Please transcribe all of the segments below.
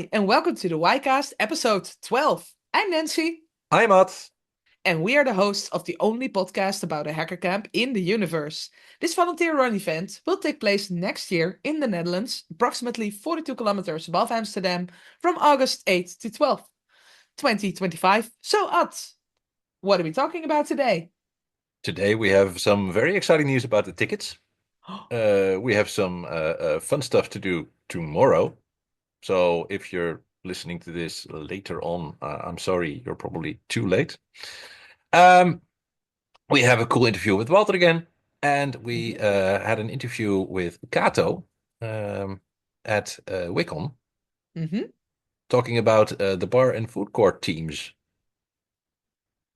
Hi, and welcome to the WHYcast episode 12. I'm Nancy, Hi, Matt. and we are the hosts of the only podcast about a hacker camp in the universe. This volunteer run event will take place next year in the Netherlands, approximately 42 kilometers above Amsterdam, from August 8th to 12th, 2025. So, Ad, what are we talking about today? Today we have some very exciting news about the tickets. We have some fun stuff to do tomorrow. So if you're listening to this later on, I'm sorry, you're probably too late. Um, we have a cool interview with Walter again, and we Mhm. had an interview with Kato at Wicon, Mhm. talking about the bar and food court teams.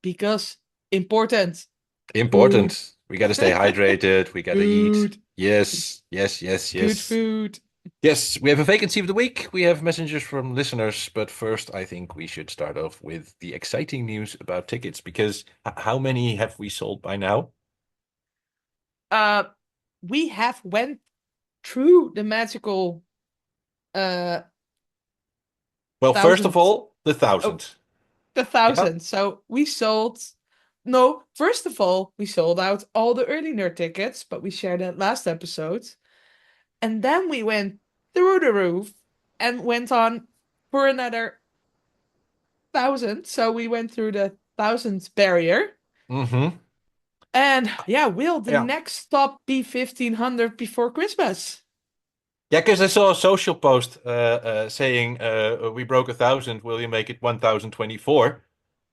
Because important food, Important. We got to stay hydrated. We got to eat. food, Yes, yes, yes, good yes. food. Yes, we have a vacancy of the week. We have messengers from listeners, but first I think we should start off with the exciting news about tickets because how many have we sold by now? Uh, we have went through the magical uh Well, first of thousand all, the oh thousand. the Yeah. thousand. So we sold no, first of all, we sold out all the early nerd tickets, but we shared that last episode. And then we went through the roof and went on for another thousand. So we went through the thousand barrier. Mm-hmm. And yeah, will the Yeah. next stop be 1500 before Christmas? Yeah, because I saw a social post saying we broke 1,000. Will you make it 1,024?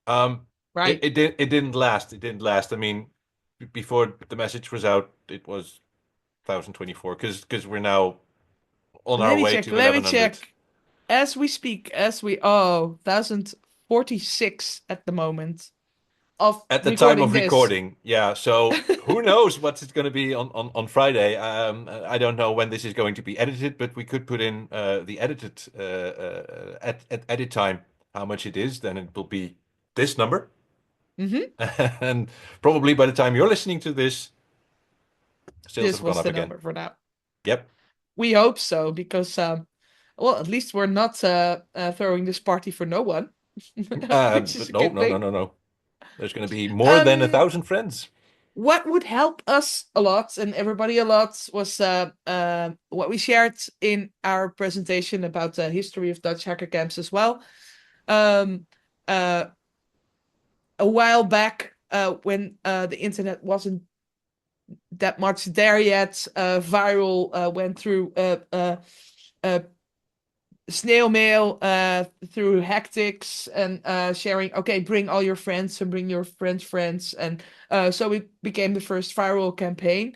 Um, Right. it didn't last. It didn't last. I mean, before the message was out, it was 1,024 because we're now on our Let me way check. to Let me 1,100. check. As we speak, oh, 1046 at the moment of At the time recording of this. recording, yeah. So who knows what it's going to be on Friday? I don't know when this is going to be edited, but we could put in the edited at edit time how much it is. Then it will be this number, Hmm. and probably by the time you're listening to this, sales This have gone was up the again. number for now. Yep. We hope so because, well, at least we're not throwing this party for no one, which is But a no, good no, no, thing. no, no. There's going to be more than a Um, thousand friends. what would help us a lot and everybody a lot was what we shared in our presentation about the history of Dutch hacker camps as well. Um, uh, a while back, when the internet wasn't that much there yet, viral went through uh, snail mail, through hectics and sharing, okay, bring all your friends and bring your friends. And so it became the first viral campaign.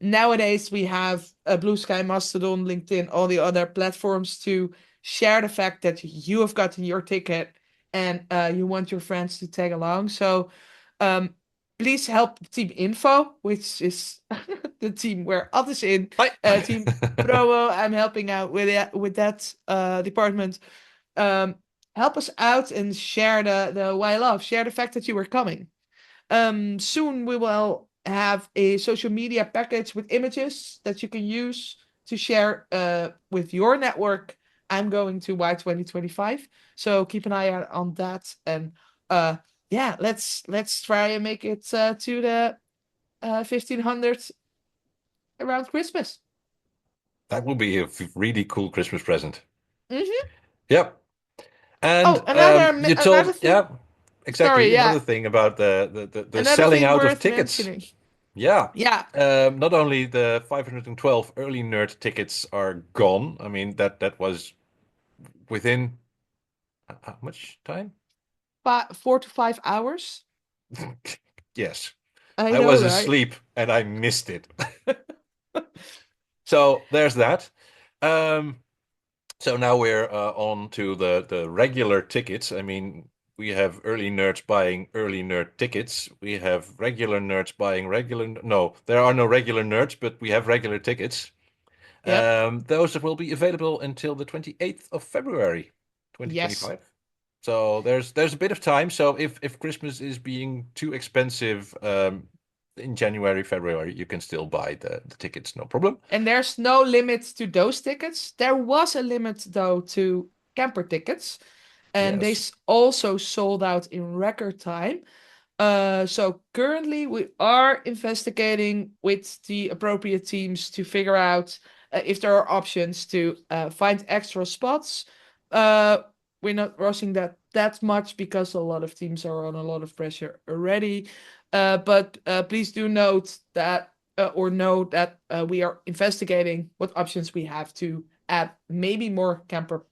Nowadays, we have Blue Sky, Mastodon, LinkedIn, all the other platforms to share the fact that you have gotten your ticket and you want your friends to tag along. So um, please help Team Info, which is the team where others in, Hi. Team Promo. I'm helping out with that department. Um, Help us out and share the why love. Share the fact that you were coming. Soon we will have a social media package with images that you can use to share with your network. I'm going to WHY2025, so keep an eye out on that. And uh, yeah, let's try and make it to the 1500 around Christmas. That will be a really cool Christmas present. Hmm. Yep. And Oh, another you another told, thing. yeah, exactly. Sorry, Another yeah, thing about the another selling thing out of worth tickets. mentioning. Yeah. Yeah, Not only the 512 early nerd tickets are gone. I mean, that was within how much time? 4 to 5 hours. Yes. I I know, was right? asleep and I missed it. So there's that. Um, So now we're on to the regular tickets. I mean, we have early nerds buying early nerd tickets. We have regular nerds buying regular. No, there are no regular nerds, but we have regular tickets. Yep. Those will be available until the 28th of February, Yes. 2025. So there's a bit of time. So if Christmas is being too expensive, in January, February, you can still buy the tickets, no problem. And there's no limit to those tickets. There was a limit, though, to camper tickets, and they Yes. also sold out in record time. So currently we are investigating with the appropriate teams to figure out if there are options to find extra spots. Uh, we're not rushing that much because a lot of teams are on a lot of pressure already. But please do note that or know that we are investigating what options we have to add maybe more camper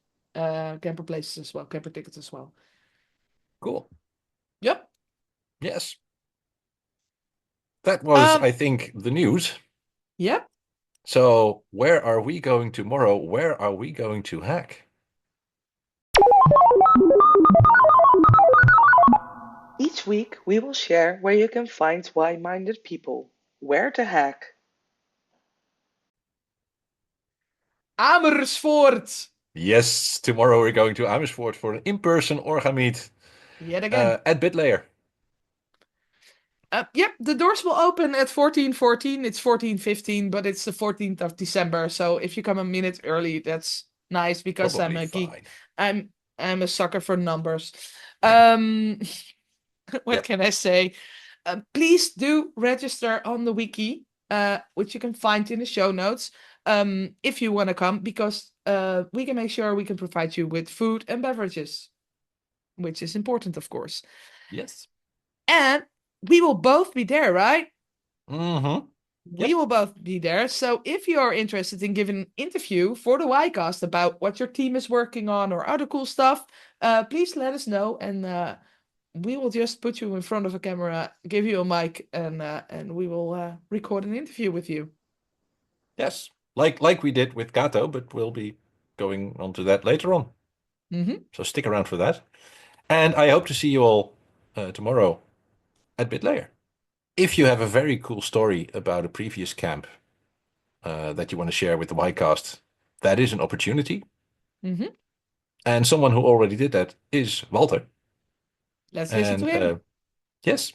places as well, camper tickets as well. Cool. Yep. Yes. That was, I think, the news. Yep. So where are we going tomorrow? Where are we going to hack? Each week, we will share where you can find why-minded people, where to hack. Amersfoort. Yes, tomorrow we're going to Amersfoort for an in-person Orga meet Yet again. at BitLayer. Yep, the doors will open at 14:14. It's 14:15, but it's the 14th of December. So if you come a minute early, that's nice because I'm Probably a geek. fine. I'm a sucker for numbers. Yeah. What Yep. can I say? Please do register on the wiki, which you can find in the show notes, if you want to come, because we can make sure we can provide you with food and beverages, which is important, of course. Yes. And we will both be there, right? Mm-hmm. We Yep. will both be there. So if you are interested in giving an interview for the WHYcast about what your team is working on or other cool stuff, please let us know, and we will just put you in front of a camera, give you a mic, and we will record an interview with you. Yes. Like we did with Kato, but we'll be going on to that later on. Mm-hmm. So stick around for that. And I hope to see you all tomorrow at BitLayer. If you have a very cool story about a previous camp that you want to share with the WHYcast, that is an opportunity. Mm-hmm. And someone who already did that is Walter. Let's listen to And him. yes.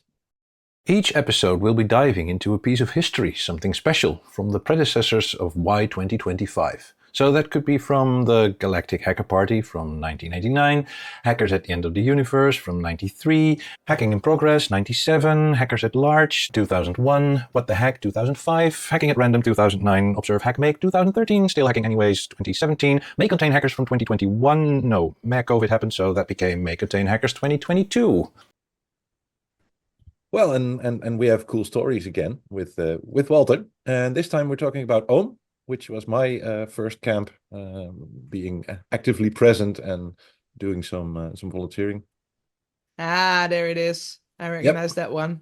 Each episode will be diving into a piece of history, something special from the predecessors of WHY2025. So that could be from the Galactic Hacker Party from 1989, Hackers at the End of the Universe from 93, Hacking in Progress 97, Hackers at Large 2001, What the Hack 2005, Hacking at Random 2009, Observe Hack Make 2013, Still Hacking Anyways 2017, May Contain Hackers from 2021, no, COVID happened, so that became May Contain Hackers 2022. Well, and we have cool stories again with Walter, and this time we're talking about Ohm, which was my first camp, being actively present and doing some volunteering. Ah, there it is. I recognize that one.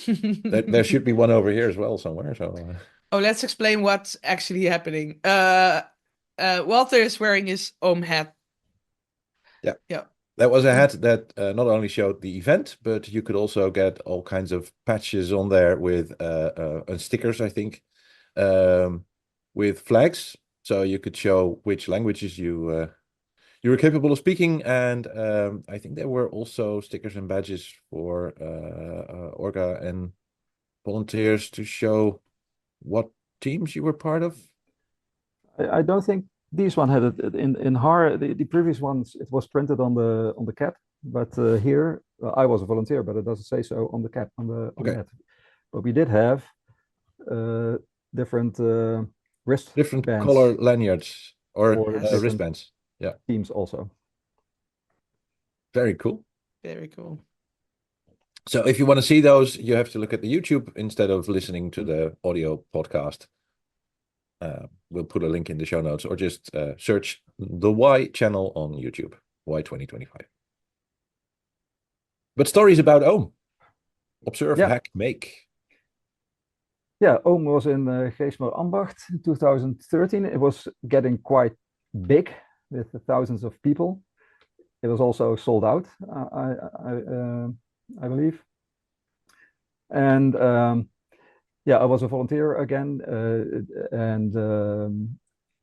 There should be one over here as well somewhere. So Oh, let's explain what's actually happening. Walter is wearing his Ohm hat. yeah. Yeah. That was a hat that not only showed the event, but you could also get all kinds of patches on there with and stickers, I think, with flags. So you could show which languages you were capable of speaking. And I think there were also stickers and badges for Orga and volunteers to show what teams you were part of. I don't think this one had it in HAR. The previous ones it was printed on the cap, but here I was a volunteer, but it doesn't say so on the cap on the hat. But we did have different different bands color lanyards or Yes. wristbands. Yeah, teams also. very cool. Very cool. So if you want to see those, you have to look at the YouTube instead of listening to the audio podcast. We'll put a link in the show notes, or just search the Y channel on YouTube, WHY2025. But stories about Ohm. Observe, Yeah. hack, make. Yeah, Ohm was in Geestmerambacht in 2013. It was getting quite big with thousands of people. It was also sold out, I believe. And yeah, I was a volunteer again, and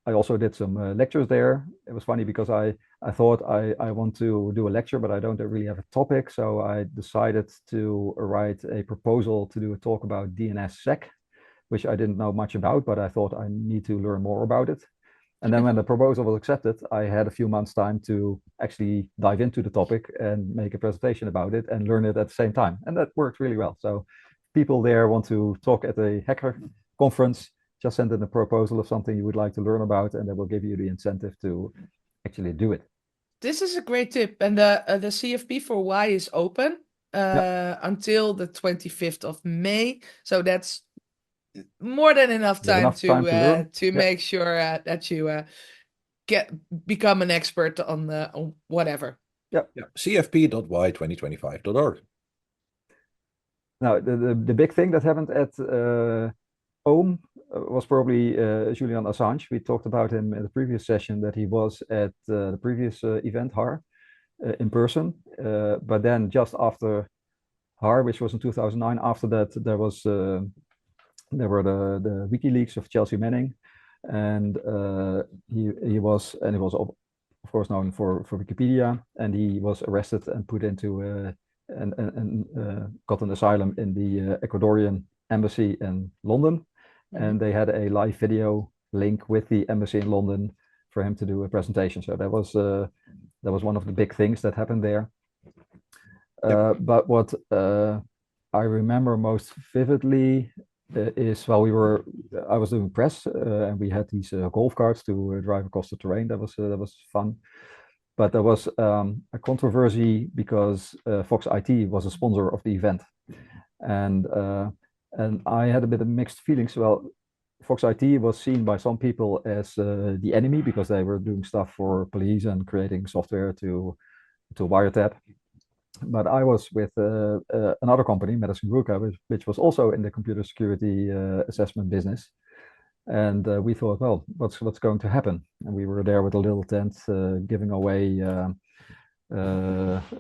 I also did some lectures there. It was funny because I I thought I want to do a lecture, but I don't really have a topic. So I decided to write a proposal to do a talk about DNSSEC, which I didn't know much about, but I thought I need to learn more about it. And then when the proposal was accepted, I had a few months time to actually dive into the topic and make a presentation about it and learn it at the same time. And that worked really well. So people there want to talk at a hacker conference, just send in a proposal of something you would like to learn about, and they will give you the incentive to actually do it. This is a great tip. And the CFP for Why is open until the 25th of May. So that's more than enough time to make sure that you become an expert on whatever. Yeah. cfp.why2025.org. Now, the big thing that happened at OHM was probably Julian Assange. We talked about him in the previous session, that he was at the previous event, HAR, in person. But then just after HAR, which was in 2009, after that, there were the WikiLeaks of Chelsea Manning. And he was of course known for Wikipedia, and he was arrested and put into and got an asylum in the Ecuadorian embassy in London. And they had a live video link with the embassy in London for him to do a presentation. So that was one of the big things that happened there. But what I remember most vividly is while I was doing press, and we had these golf carts to drive across the terrain. That was fun. But there was a controversy because Fox IT was a sponsor of the event, and I had a bit of mixed feelings. Well, Fox IT was seen by some people as the enemy because they were doing stuff for police and creating software to wiretap. But I was with another company, Madison Gruca, which was also in the computer security assessment business. And we thought, well, what's going to happen? And we were there with a little tent giving away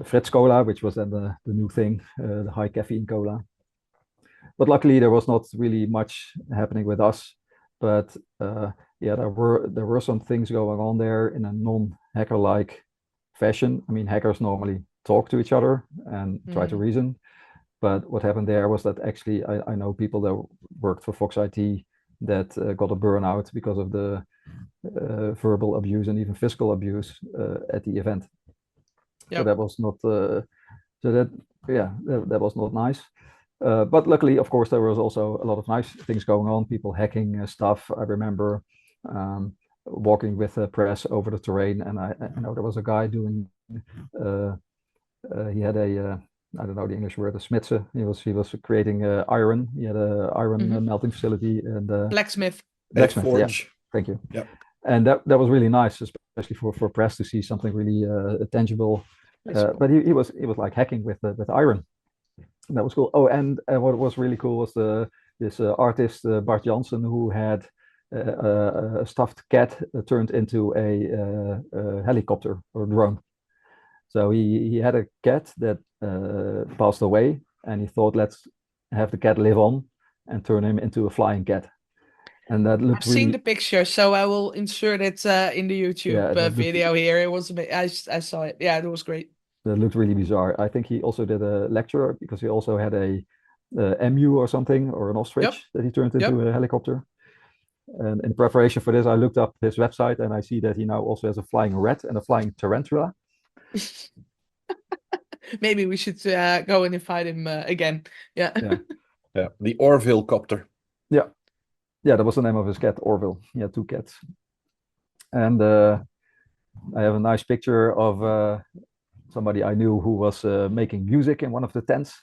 Fritz Cola, which was then the new thing, the high caffeine cola. But luckily, there was not really much happening with us. But there were some things going on there in a non-hacker-like fashion. I mean, hackers normally talk to each other and try to reason. But what happened there was that actually I know people that worked for Fox IT that got a burnout because of the verbal abuse and even physical abuse at the event. Yep. So that was not that was not nice. But luckily, of course, there was also a lot of nice things going on. People hacking stuff. I remember walking with the press over the terrain, and I know there was a guy doing. He had a I don't know the English word, a smidse. He was creating iron. He had an iron melting facility and blacksmith. Forge. Yeah. Thank you. Yep. And that was really nice, especially for press to see something really tangible. But he was like hacking with iron. And that was cool. Oh, and what was really cool was this artist Bart Jansen, who had a stuffed cat turned into a helicopter or drone. So he had a cat that passed away, and he thought, let's have the cat live on and turn him into a flying cat. And that looked. I've seen the picture, so I will insert it in the YouTube video here. It was I saw it. Yeah, it was great. That looked really bizarre. I think he also did a lecture because he also had a emu or something, or an ostrich that he turned into a helicopter. And in preparation for this, I looked up his website, and I see that he now also has a flying rat and a flying tarantula. Maybe we should go and invite him again. Yeah. The Orville copter. Yeah, that was the name of his cat, Orville. He had 2 cats. And I have a nice picture of somebody I knew who was making music in one of the tents,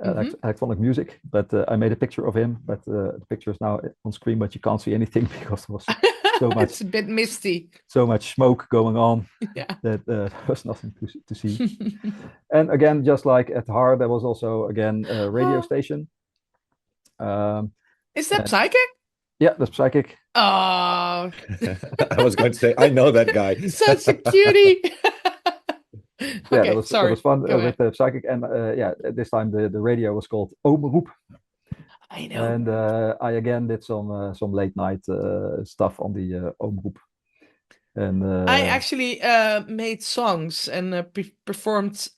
electronic music. But I made a picture of him, but the picture is now on screen, but you can't see anything because there was so much. It's a bit misty. So much smoke going on that there was nothing to see. And again, just like at HAR, there was also again a radio station. Is that Psychic? Yeah, that's Psychic. Oh, I was going to say, I know that guy. Such a cutie. That was fun with the Psychic, and this time the radio was called Omroep. I know. And I again did some late night stuff on the Omroep. And I actually made songs and performed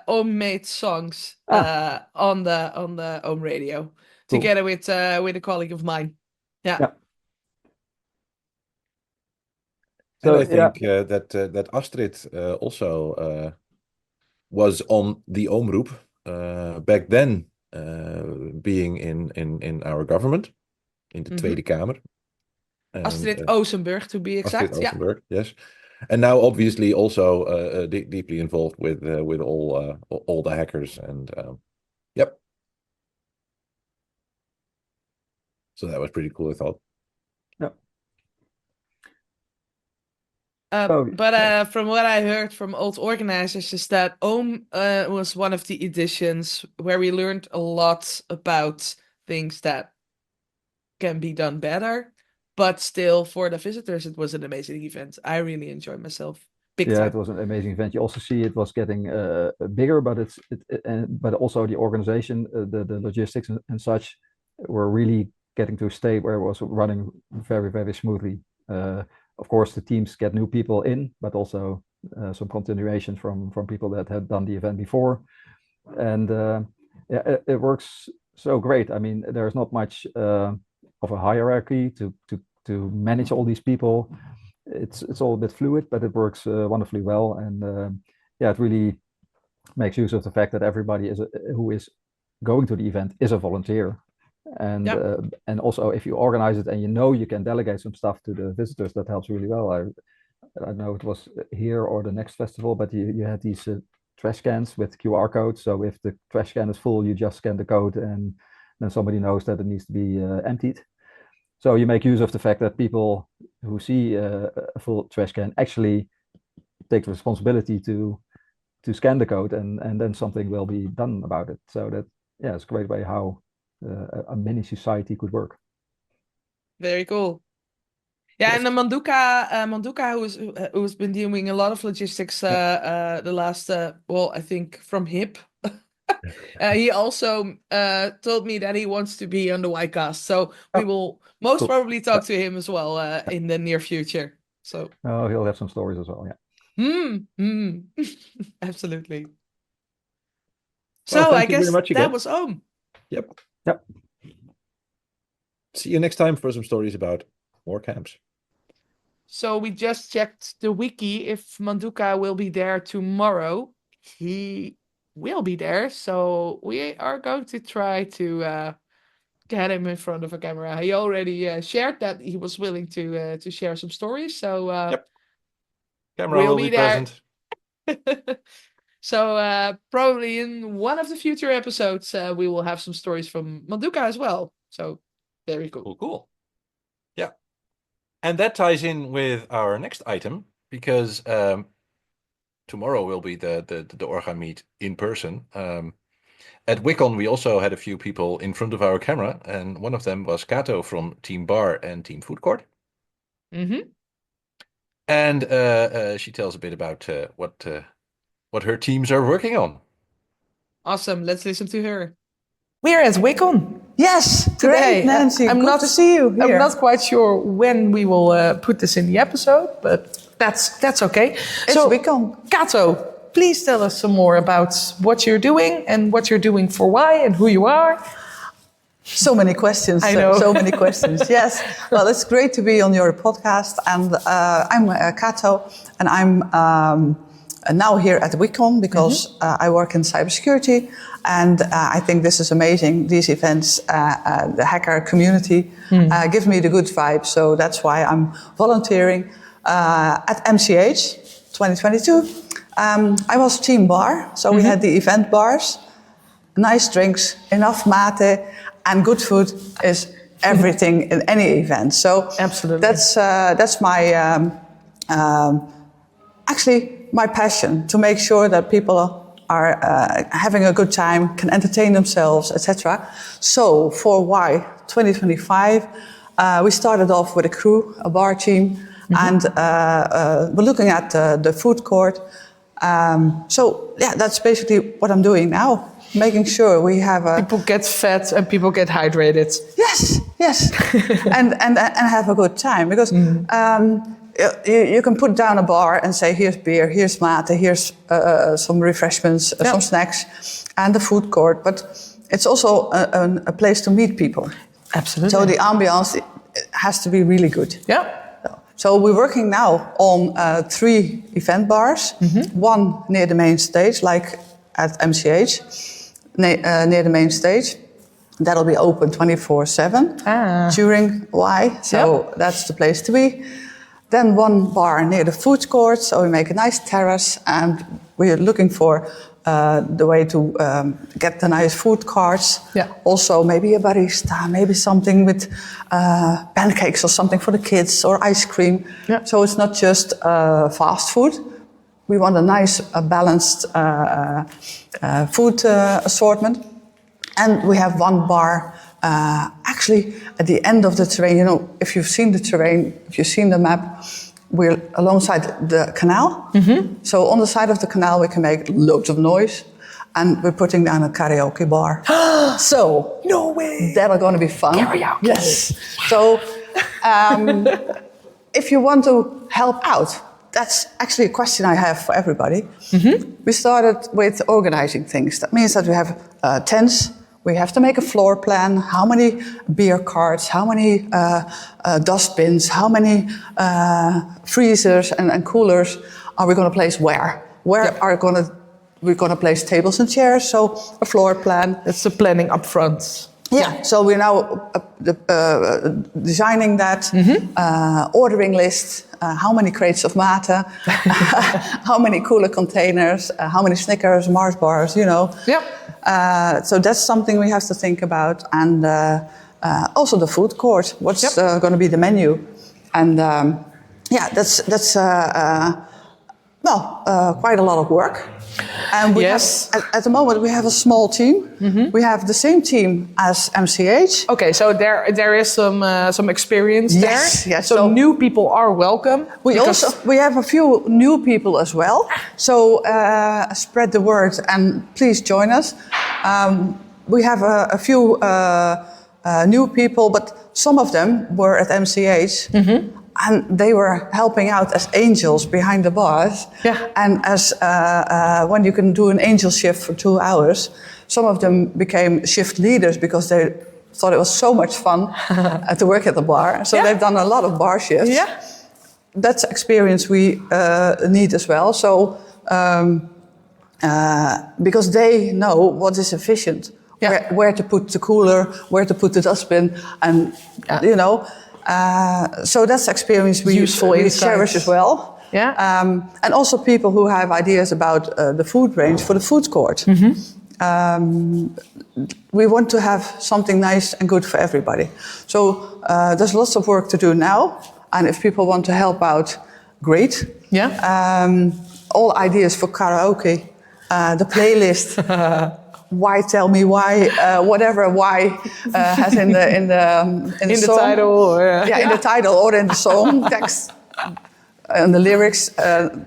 homemade songs on the home radio Cool. together with a colleague of mine. Yeah. Yeah. And So I think that Astrid also was on the Omroep back then, being in our government, in the Tweede Kamer. And, Astrid Oosenburg, to be exact. Astrid Oosenburg, yes. And now, obviously, also deeply involved with all the hackers, and yep. So that was pretty cool, I thought. Yeah. But from what I heard from old organizers is that Ohm was one of the editions where we learned a lot about things that can be done better. But still, for the visitors, it was an amazing event. I really enjoyed myself. Big time. It was an amazing event. You also see it was getting bigger, but but also the organization, the logistics and such were really getting to a state where it was running very, very smoothly. Of course, the teams get new people in, but also some continuation from people that had done the event before. And it works so great. I mean, there's not much of a hierarchy to manage all these people. It's all a bit fluid, but it works wonderfully well. And it really makes use of the fact that everybody who is going to the event is a volunteer. And and also, if you organize it and you can delegate some stuff to the visitors, that helps really well. I don't know if it was here or the next festival, but you had these trash cans with QR codes. So if the trash can is full, you just scan the code, and then somebody knows that it needs to be emptied. So you make use of the fact that people who see a full trash can actually take the responsibility to scan the code, and then something will be done about it. So that it's a great way how a mini society could work. Very cool. Yeah, and the Manduka, who's been doing a lot of logistics the last, I think from HIP. He also told me that he wants to be on the WHYcast, so we will most probably talk to him as well in the near future. So he'll have some stories as well. Yeah. Absolutely. Well, So I guess very much again. that was Ohm. Yep. Yep. See you next time for some stories about more camps. So we just checked the wiki if Manduka will be there tomorrow. He will be there, so we are going to try to get him in front of a camera. He already shared that he was willing to share some stories, so Camera will be present. So probably in one of the future episodes, we will have some stories from Manduka as well. So very cool. Cool. Yeah. And that ties in with our next item, because tomorrow will be the Orga meet in person. At WHYcon, we also had a few people in front of our camera, and one of them was Kato from Team Bar and Team Food Court. Mm-hmm. And she tells a bit about what her teams are working on. Awesome. Let's listen to her. We're at WHYcon. Yes, Today, great, Nancy. I'm Good not to see you here. I'm not quite sure when we will put this in the episode, but that's okay. It's WHYcon. Kato, please tell us some more about what you're doing and what you're doing for why and who you are. So many questions. I know. So many questions. Yes. Well, it's great to be on your podcast. And I'm Kato, and I'm now here at WHYcon because I work in cybersecurity. And I think this is amazing. These events, the hacker community, give me the good vibe. So that's why I'm volunteering at MCH 2022. I was team bar. So we had the event bars, nice drinks, enough mate, and good food is everything in any event. So absolutely, that's my actually my passion, to make sure that people are having a good time, can entertain themselves, etc. So for WHY2025, we started off with a crew, a bar team, and we're looking at the food court. So yeah, that's basically what I'm doing now. Making sure we have people get fed and people get hydrated. Yes, and have a good time, because you can put down a bar and say, here's beer, here's mate, here's some refreshments, some snacks, and the food court. But it's also a place to meet people. Absolutely. So the ambiance has to be really good. Yeah. So we're working now on 3 event bars. One near the main stage, like at MCH, near the main stage. That'll be open 24/7 during WHY. So that's the place to be. Then one bar near the food court. So we make a nice terrace, and we're looking for the way to get the nice food carts. Yeah. Also, maybe a barista, maybe something with pancakes or something for the kids, or ice cream. Yeah. So it's not just fast food. We want a nice, balanced food assortment. And we have one bar actually at the end of the terrain. You know, if you've seen the terrain, if you've seen the map, we're alongside the canal. So on the side of the canal, we can make loads of noise. And we're putting down a karaoke bar. So, No way. that are going to be fun. Karaoke. Yes. So, if you want to help out, that's actually a question I have for everybody. We started with organizing things. That means that we have tents. We have to make a floor plan. How many beer carts? How many dustbins? How many freezers and coolers are we going to place where? Where are we're going to place tables and chairs? So a floor plan. That's the planning up front. Yeah. So we're now designing that, ordering list. How many crates of mate? How many cooler containers? How many Snickers, Mars bars? You know. Yep. So that's something we have to think about, and also the food court. What's going to be the menu? And that's quite a lot of work. And we have, at the moment, we have a small team. We have the same team as MCH. Okay, so there is some experience there. Yes. So new people are welcome. We have a few new people as well. So spread the word and please join us. We have a few new people, but some of them were at MCH. And they were helping out as angels behind the bars. Yeah. And as when you can do an angel shift for 2 hours, some of them became shift leaders because they thought it was so much fun to work at the bar. So they've done a lot of bar shifts. Yeah. That's experience we need as well. So because they know what is efficient, where to put the cooler, where to put the dustbin, and you know. So that's experience we cherish as well. Yeah. And also people who have ideas about the food range for the food court. We want to have something nice and good for everybody. So there's lots of work to do now. And if people want to help out, great. Yeah. All ideas for karaoke, the playlist. Why tell me why? Whatever why has in the song. Title, or, in the title or in the song text and the lyrics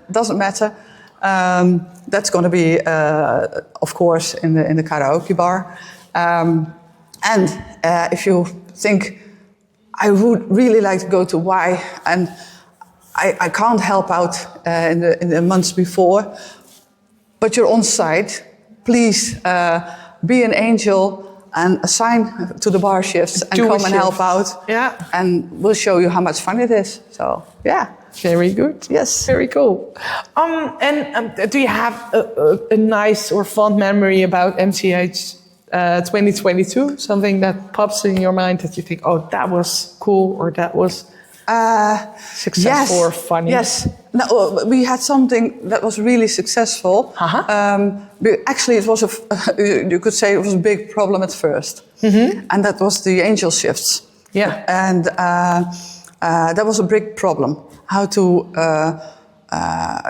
doesn't matter. That's going to be, of course, in the karaoke bar. And if you think I would really like to go to WHY and I can't help out in the months before, but you're on site. Please be an angel and assign to the bar shifts and come and help out. Yeah. And we'll show you how much fun it is. So, yeah. Very good. Yes. Very cool. Do you have a nice or fond memory about MCH 2022? Something that pops in your mind that you think, oh, that was cool, or that was successful or funny? Yes. No, we had something that was really successful. Actually, it was you could say it was a big problem at first, and that was the angel shifts. Yeah, and that was a big problem. How to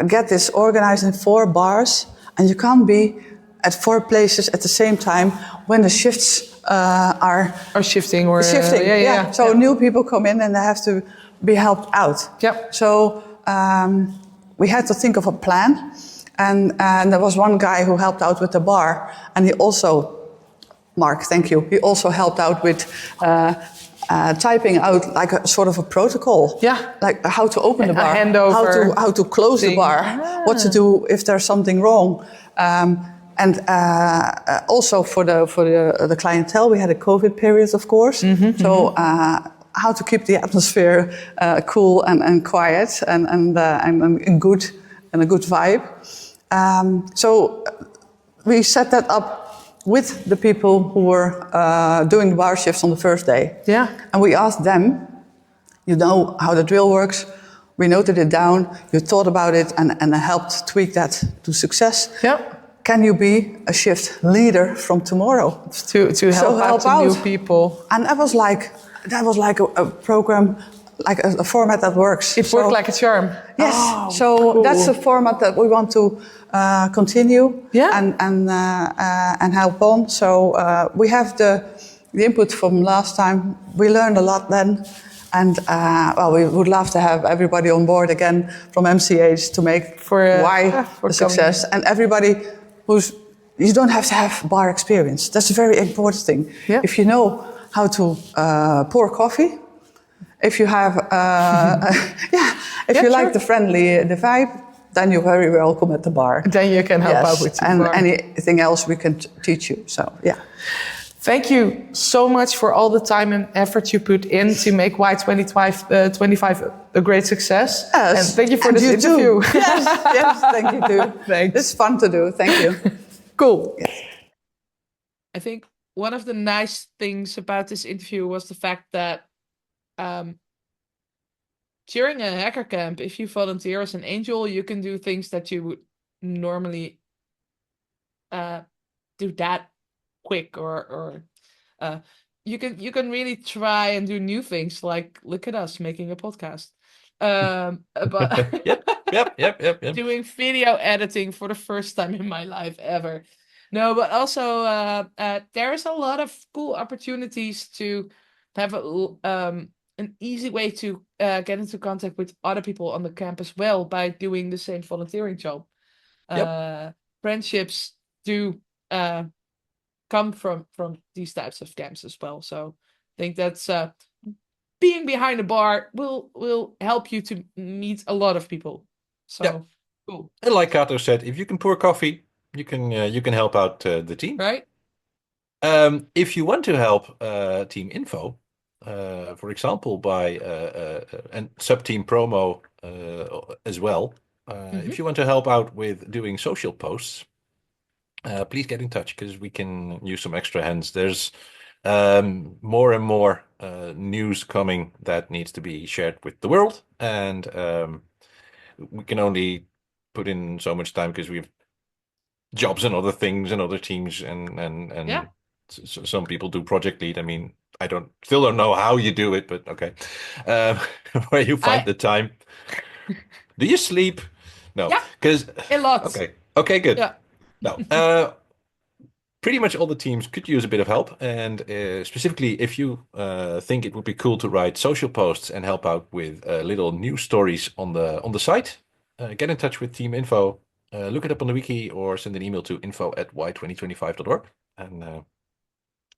get this organized in 4 bars, and you can't be at 4 places at the same time when the shifts are shifting or shifting. So new people come in and they have to be helped out. Yep. So we had to think of a plan, and there was one guy who helped out with the bar, and he also, Mark, thank you. He also helped out with typing out like a sort of a protocol. Yeah. Like how to open the A bar, handover how to close the thing. bar, what to do if there's something wrong. And also for the clientele, we had a COVID period, of course. So how to keep the atmosphere cool and quiet and good and a good vibe. So we set that up with the people who were doing the bar shifts on the first day. Yeah. And we asked them, you know how the drill works. We noted it down. You thought about it and helped tweak that to success. Yeah. Can you be a shift leader from tomorrow? To help out new people. And that was like a program, like a format that works. It worked like a charm. Yes. Oh, so cool. that's a format that we want to continue and help on. So we have the input from last time. We learned a lot then. And we would love to have everybody on board again from MCH to make for a success. And everybody you don't have to have bar experience. That's a very important thing. Yeah. If you know how to pour coffee, if you have, you like the vibe, then you're very welcome at the bar. Then you can help out with the bar. Anything else we can teach you. So yeah. Thank you so much for all the time and effort you put in to make WHY2025 a great success. Yes. And thank you for this interview. Yes, thank you too. Thanks. It's fun to do. Thank you. Cool. Yes. I think one of the nice things about this interview was the fact that during a hacker camp, if you volunteer as an angel, you can do things that you would normally do that quick, or you can really try and do new things, like look at us making a podcast, but Yep. doing video editing for the first time in my life ever. No, but also there's a lot of cool opportunities to have an easy way to get into contact with other people on the camp as well by doing the same volunteering job. Friendships do come from these types of camps as well. So I think that's being behind a bar will help you to meet a lot of people. So cool. And like Kato said, if you can pour coffee, you can help out the team. Right. If you want to help team info, for example, by and subteam promo as well. If you want to help out with doing social posts, please get in touch, because we can use some extra hands. There's more and more news coming that needs to be shared with the world, and we can only put in so much time because we have jobs and other things and other teams, and some people do project lead. I mean, still don't know how you do it, but okay. Where you find the time. Do you sleep? No. Yeah, Because a lot. Okay, good. Yeah. No. Pretty much all the teams could use a bit of help, and specifically if you think it would be cool to write social posts and help out with little news stories on the site, get in touch with team info. Look it up on the wiki or send an email to info@why2025.org, and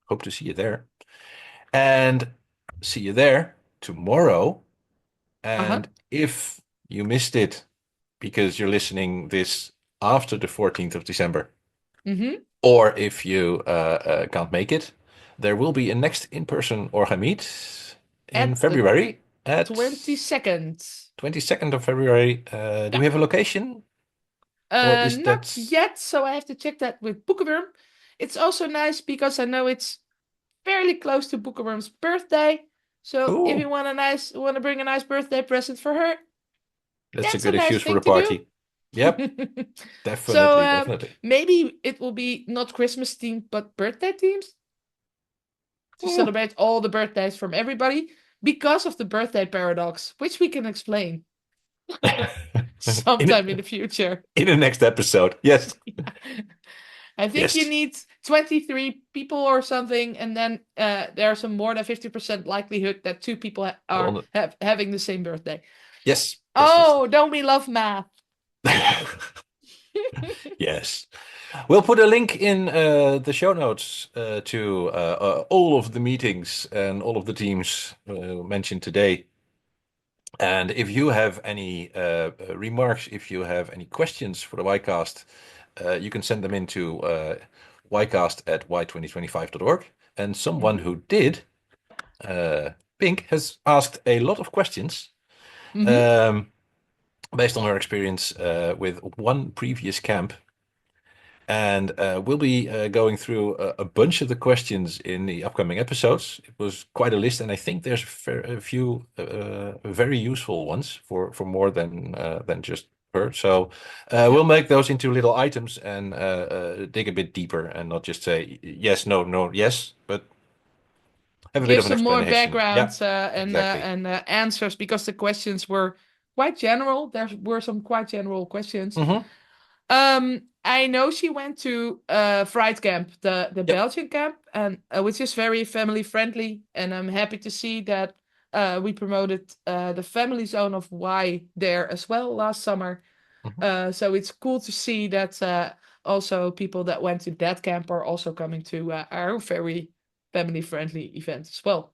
hope to see you there. And see you there tomorrow. And if you missed it because you're listening this after the 14th of December, or if you can't make it, there will be a next in-person Orga meet in February at 22nd of February. Do we have a location? Not yet, so I have to check that with Boekenworm. It's also nice because I know it's fairly close to Boekenworm's birthday. So if you want to bring a nice birthday present for her, that's a good excuse for a party. Yep, definitely, definitely. Maybe it will be not Christmas themed, but birthday themed to celebrate all the birthdays from everybody because of the birthday paradox, which we can explain sometime in the future. In the next episode, yes. I think you need 23 people or something, and then there's a more than 50% likelihood that two people are having the same birthday. Yes. Oh, don't we love math? Yes. We'll put a link in the show notes to all of the meetings and all of the teams mentioned today. And if you have any remarks, if you have any questions for the WHYcast, you can send them into WHYcast@WHY2025.org. And someone who did, Pink, has asked a lot of questions based on her experience with one previous camp. And we'll be going through a bunch of the questions in the upcoming episodes. It was quite a list, and I think there's a few very useful ones for more than just her. So we'll make those into little items and dig a bit deeper, and not just say yes, no, no, yes, but have a bit Give of an some more explanation. background exactly. and answers, because the questions were quite general. There were some quite general questions. I know she went to Fright Camp, the Belgian camp, and which is very family friendly. And I'm happy to see that we promoted the family zone of Why there as well last summer. So it's cool to see that also people that went to that camp are also coming to our very family friendly event as well.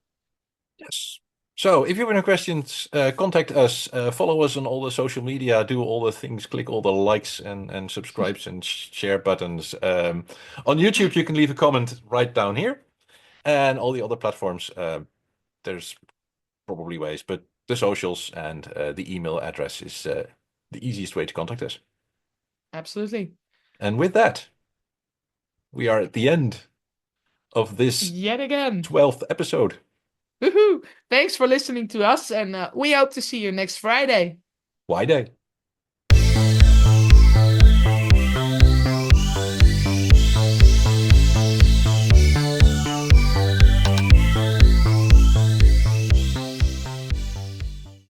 Yes. So if you have any questions, contact us, follow us on all the social media, do all the things, click all the likes and subscribes and share buttons. On YouTube, you can leave a comment right down here. And all the other platforms, there's probably ways, but the socials and the email address is the easiest way to contact us. Absolutely. And with that, we are at the end of this Yet again. 12th episode. Woohoo! Thanks for listening to us, and we hope to see you next Friday. WHYday.